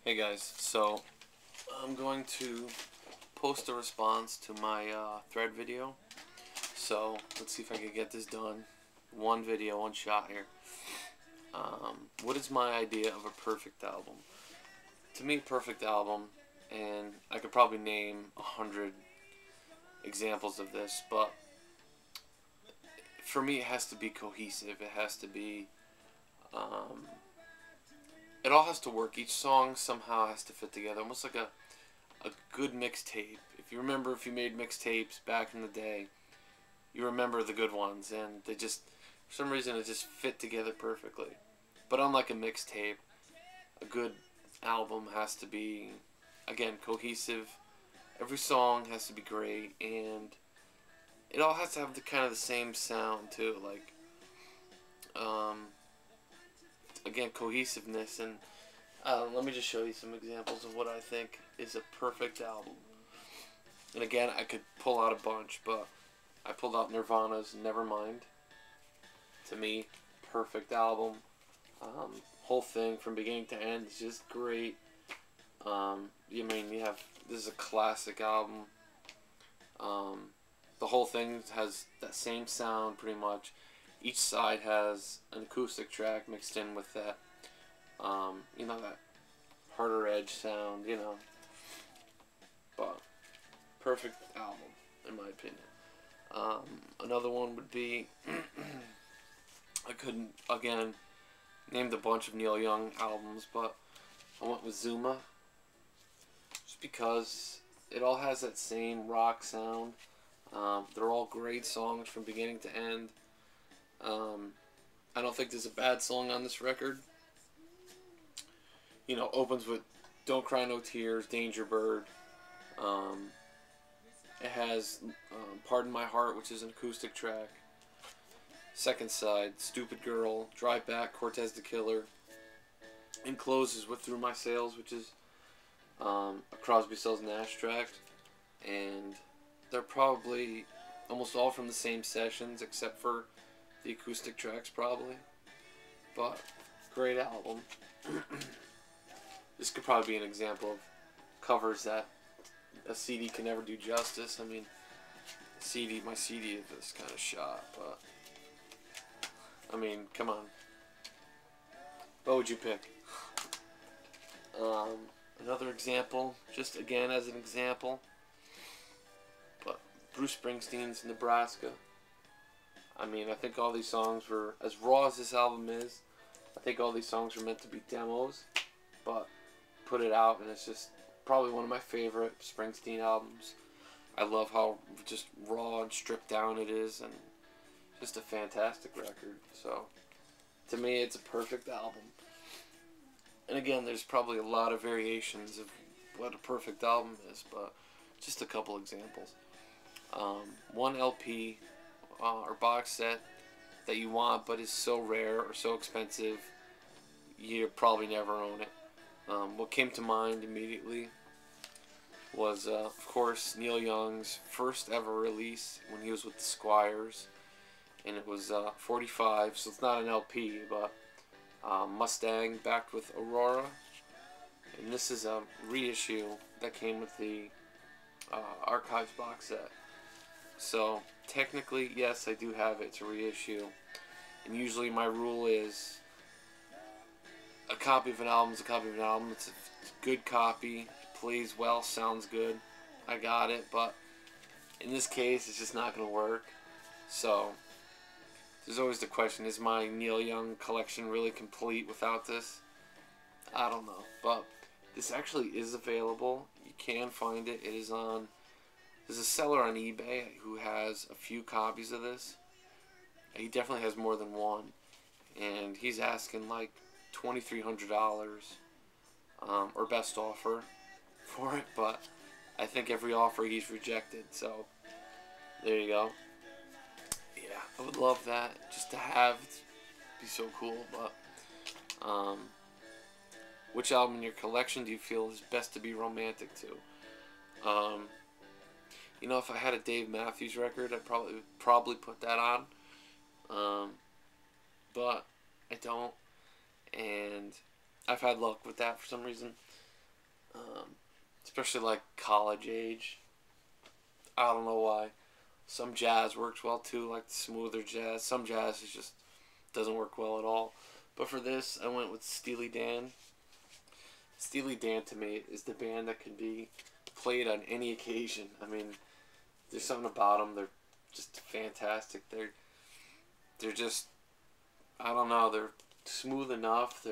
Hey guys, so I'm going to post a response to my thread video. So let's see if I can get this done. One video, one shot here. What is my idea of a perfect album? To me, perfect album, and I could probably name 100 examples of this, but for me, it has to be cohesive. It has to be. It all has to work. Each song somehow has to fit together, almost like a good mixtape. If you remember, if you made mixtapes back in the day, you remember the good ones, and they just, for some reason, it just fit together perfectly. But unlike a mixtape, a good album has to be, again, cohesive. Every song has to be great, and it all has to have the kind of the same sound too. Like, again, cohesiveness. And let me just show you some examples of what I think is a perfect album. And again, I could pull out a bunch, but I pulled out Nirvana's Nevermind. To me, perfect album. Whole thing from beginning to end is just great. You have, this is a classic album. The whole thing has that same sound pretty much. Each side has an acoustic track mixed in with that, that harder edge sound, But perfect album, in my opinion. Another one would be, I couldn't, again, named a bunch of Neil Young albums, but I went with Zuma. Just because it all has that same rock sound. They're all great songs from beginning to end. I don't think there's a bad song on this record. Opens with Don't Cry No Tears, Danger Bird. It has Pardon My Heart, which is an acoustic track. Second side, Stupid Girl, Drive Back, Cortez the Killer. And closes with Through My Sails, which is a Crosby, Stills, Nash track. And they're probably almost all from the same sessions, except for the acoustic tracks, probably. But great album. This could probably be an example of covers that a CD can never do justice. I mean, my CD is this kind of shot, but I mean, come on. What would you pick? Another example, just again as an example, but Bruce Springsteen's Nebraska. I mean, I think all these songs were, as raw as this album is, I think all these songs were meant to be demos, but put it out, and it's just probably one of my favorite Springsteen albums. I love how just raw and stripped down it is, and just a fantastic record. So, to me, it's a perfect album. And again, there's probably a lot of variations of what a perfect album is, but just a couple examples. One LP or box set that you want but is so rare or so expensive you probably never own it. What came to mind immediately was, of course, Neil Young's first ever release when he was with the Squires, and it was 45, so it's not an LP, but Mustang backed with Aurora, and this is a reissue that came with the Archives box set. So technically, yes, I do have it. It's a reissue, and usually my rule is a copy of an album is a copy of an album. It's a good copy, plays well, sounds good. I got it, but in this case, it's just not going to work. So there's always the question, is my Neil Young collection really complete without this? I don't know, but this actually is available. You can find it. It is on, there's a seller on eBay who has a few copies of this. He definitely has more than one, and he's asking like $2,300 or best offer for it, but I think every offer he's rejected, so there you go. Yeah, I would love that just to have. It'd be so cool. But which album in your collection do you feel is best to be romantic to? If I had a Dave Matthews record, I'd probably put that on. But I don't, and I've had luck with that for some reason. especially like college age. I don't know why. Some jazz works well too, like the smoother jazz. Some jazz is just doesn't work well at all. But for this, I went with Steely Dan. Steely Dan to me is the band that can be played on any occasion. I mean, there's something about them. They're just fantastic. They're just, I don't know. They're smooth enough.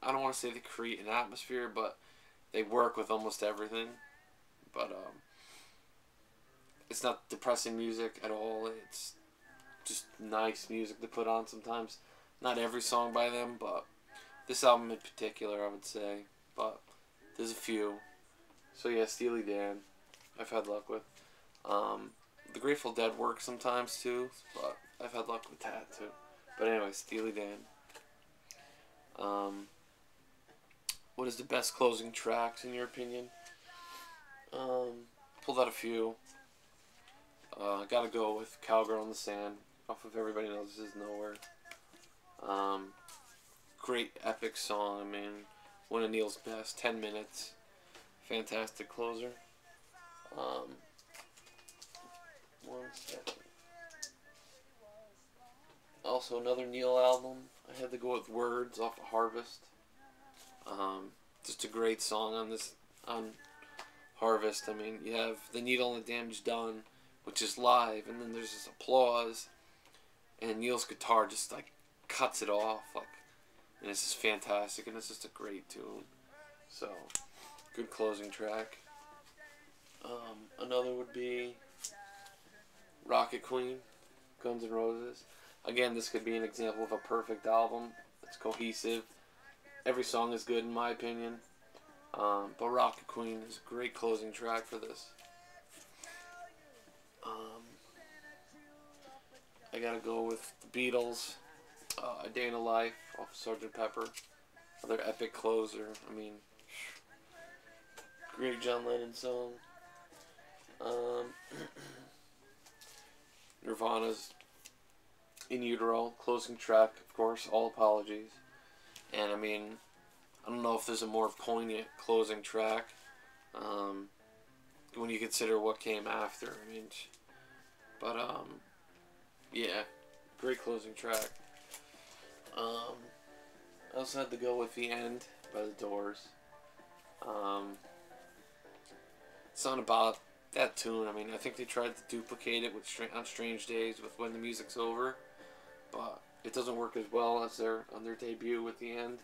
I don't want to say they create an atmosphere, but they work with almost everything. But it's not depressing music at all. It's just nice music to put on sometimes. Not every song by them, but this album in particular, I would say. But there's a few. So yeah, Steely Dan, I've had luck with. The Grateful Dead works sometimes too, but I've had luck with that too. But anyway, Steely Dan. What is the best closing tracks in your opinion? Pulled out a few. Gotta go with Cowgirl in the Sand off of Everybody Knows This Is Nowhere. Great epic song. I mean, one of Neil's best. 10 minutes. Fantastic closer. One second. Also, another Neil album. I had to go with Words off of Harvest. Just a great song on Harvest. I mean, you have The Needle and the Damage Done, which is live, and then there's this applause, and Neil's guitar just like cuts it off, like, and it's just fantastic, and it's just a great tune. So, good closing track. Another would be Rocket Queen, Guns N' Roses. Again, this could be an example of a perfect album. It's cohesive. Every song is good in my opinion. But Rocket Queen is a great closing track for this. I gotta go with the Beatles, A Day in a Life off of Sgt. Pepper. Another epic closer. I mean, great John Lennon song. Nirvana's In Utero, closing track, of course, All Apologies. And I mean, I don't know if there's a more poignant closing track when you consider what came after. I mean, but yeah, great closing track. I also had to go with The End by The Doors. It's not about that tune. I mean, I think they tried to duplicate it with on Strange Days with When the Music's Over, but it doesn't work as well as on their debut with The End.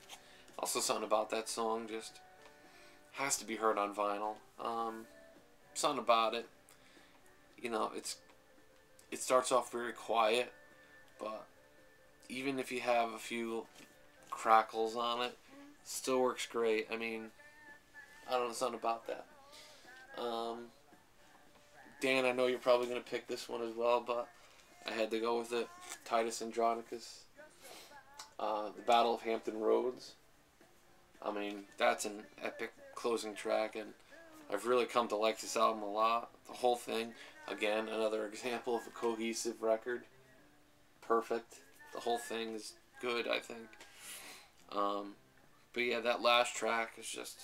Also, something about that song just has to be heard on vinyl. Something about it, you know, it starts off very quiet, but even if you have a few crackles on it, still works great. I mean, I don't know, something about that. Dan, I know you're probably going to pick this one as well, but I had to go with it. Titus Andronicus, The Battle of Hampton Roads. I mean, that's an epic closing track, and I've really come to like this album a lot. The whole thing, again, another example of a cohesive record. Perfect. The whole thing is good, I think. But yeah, that last track is just,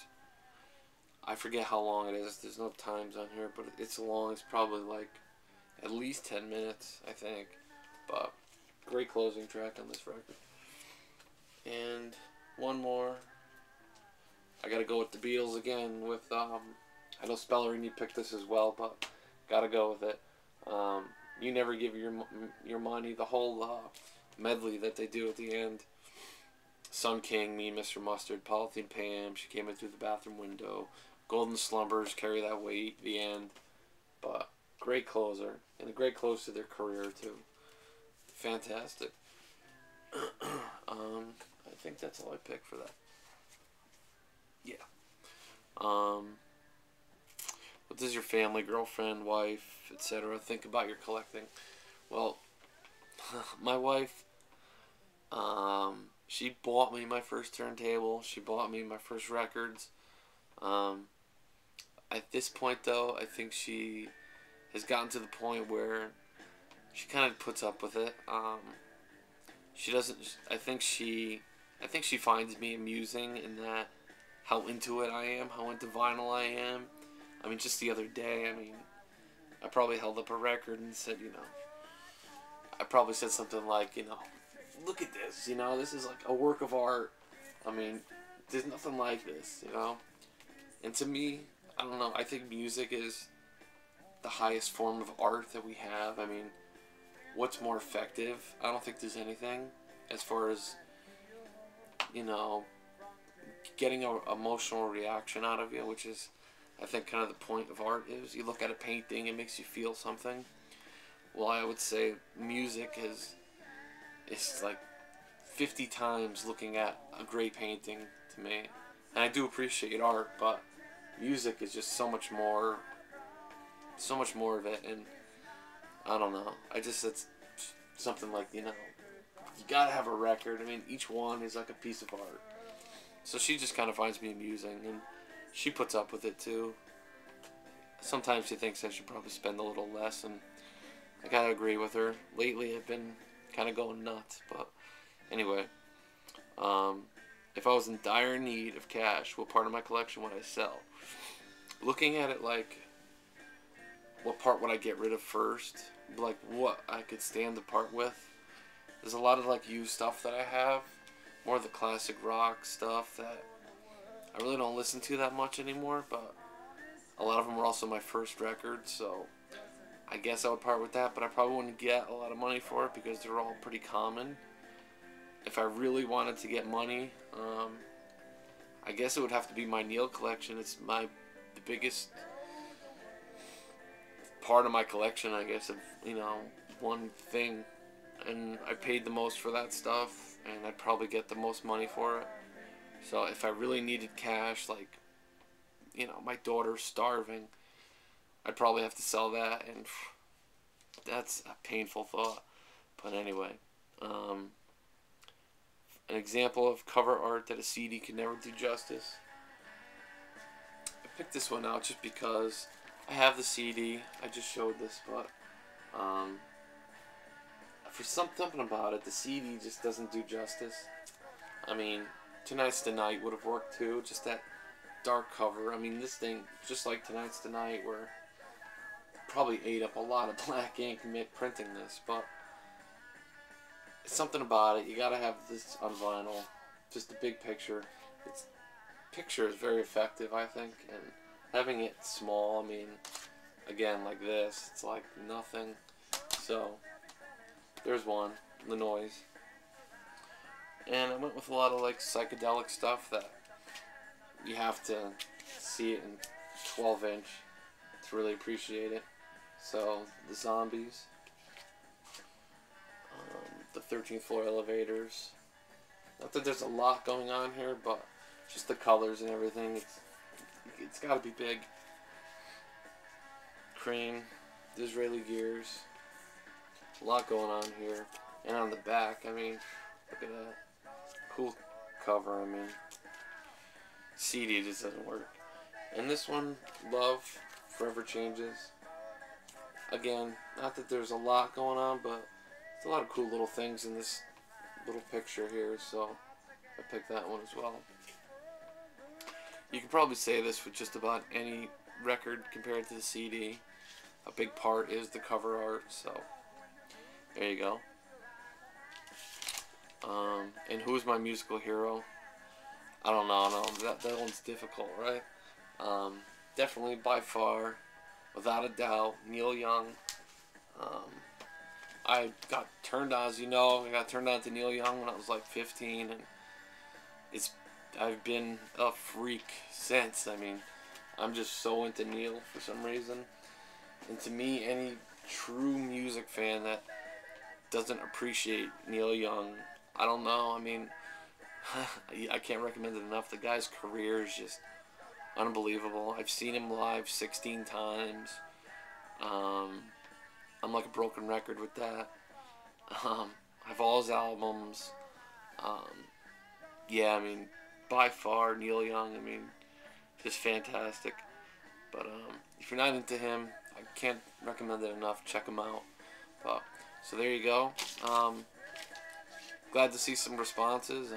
I forget how long it is. There's no times on here, but it's long. It's probably like at least 10 minutes, I think. But great closing track on this record. And one more. I gotta go with the Beatles again with, I know Spellerini picked this as well, but gotta go with it. You Never Give Your Money, the whole medley that they do at the end. Sun King, Me and Mr. Mustard, Polythene Pam, She Came In Through the Bathroom Window, Golden Slumbers, Carry That Weight, the end. But great closer, and a great close to their career too. Fantastic. I think that's all I picked for that. Yeah. What does your family, girlfriend, wife, etc. think about your collecting? Well, my wife, she bought me my first turntable. She bought me my first records. At this point, though, I think she has gotten to the point where she kind of puts up with it. She doesn't. I think she finds me amusing in that how into it I am, how into vinyl I am. I mean, just the other day, I mean, I probably held up a record and said, I probably said something like, look at this, this is like a work of art. I mean, there's nothing like this, And to me, I don't know, I think music is the highest form of art that we have. I mean, what's more effective? I don't think there's anything as far as, getting an emotional reaction out of you, which is, I think, kind of the point of art is. You look at a painting, it makes you feel something. Well, I would say music is like 50 times looking at a great painting to me. And I do appreciate art, but music is just so much more of it. And I don't know, it's something like, you gotta have a record. I mean, each one is like a piece of art. So she just kind of finds me amusing, and she puts up with it too. Sometimes she thinks I should probably spend a little less, and I gotta agree with her. Lately I've been kind of going nuts, but anyway. If I was in dire need of cash, what part of my collection would I sell? Looking at it like, what part would I get rid of first? Like, what I could stand to part with? There's a lot of like used stuff that I have. More of the classic rock stuff that I really don't listen to that much anymore, but a lot of them were also my first record, so I guess I would part with that, but I probably wouldn't get a lot of money for it because they're all pretty common. If I really wanted to get money, I guess it would have to be my Neil collection. It's the biggest part of my collection, I guess, of, one thing. And I paid the most for that stuff, and I'd probably get the most money for it. So if I really needed cash, like, my daughter's starving, I'd probably have to sell that, and that's a painful thought. But anyway, an example of cover art that a CD could never do justice. I picked this one out just because I have the CD. I just showed this, but for something about it, the CD just doesn't do justice. I mean, Tonight's the Night would have worked too, just that dark cover. I mean, this thing, just like Tonight's the Night, where probably ate up a lot of black ink printing this, but it's something about it. You gotta have this on vinyl. Just the big picture. Picture is very effective, I think, and having it small, I mean, again, like this, it's like nothing. So there's one, The Noise. And I went with a lot of like psychedelic stuff that you have to see it in 12-inch to really appreciate it. So the Zombies, the 13th Floor Elevators. Not that there's a lot going on here, but just the colors and everything. It's got to be big. Cream, Disraeli Gears. A lot going on here. And on the back, I mean, look at that. Cool cover, I mean. CD just doesn't work. And this one, Love Forever Changes. Again, not that there's a lot going on, but there's a lot of cool little things in this little picture here, so I picked that one as well. You can probably say this with just about any record compared to the CD. A big part is the cover art, so there you go. And who's my musical hero? I don't know. That one's difficult, right? Definitely, by far, without a doubt, Neil Young. I got turned on, as you know, I got turned on to Neil Young when I was like 15, and I've been a freak since. I mean, I'm just so into Neil for some reason. And to me, any true music fan that doesn't appreciate Neil Young, I don't know. I mean, I can't recommend it enough. The guy's career is just unbelievable. I've seen him live 16 times. I'm like a broken record with that. I have all his albums. Yeah, I mean, by far, Neil Young, I mean, just fantastic. But if you're not into him, I can't recommend it enough. Check him out. But, so there you go. Glad to see some responses.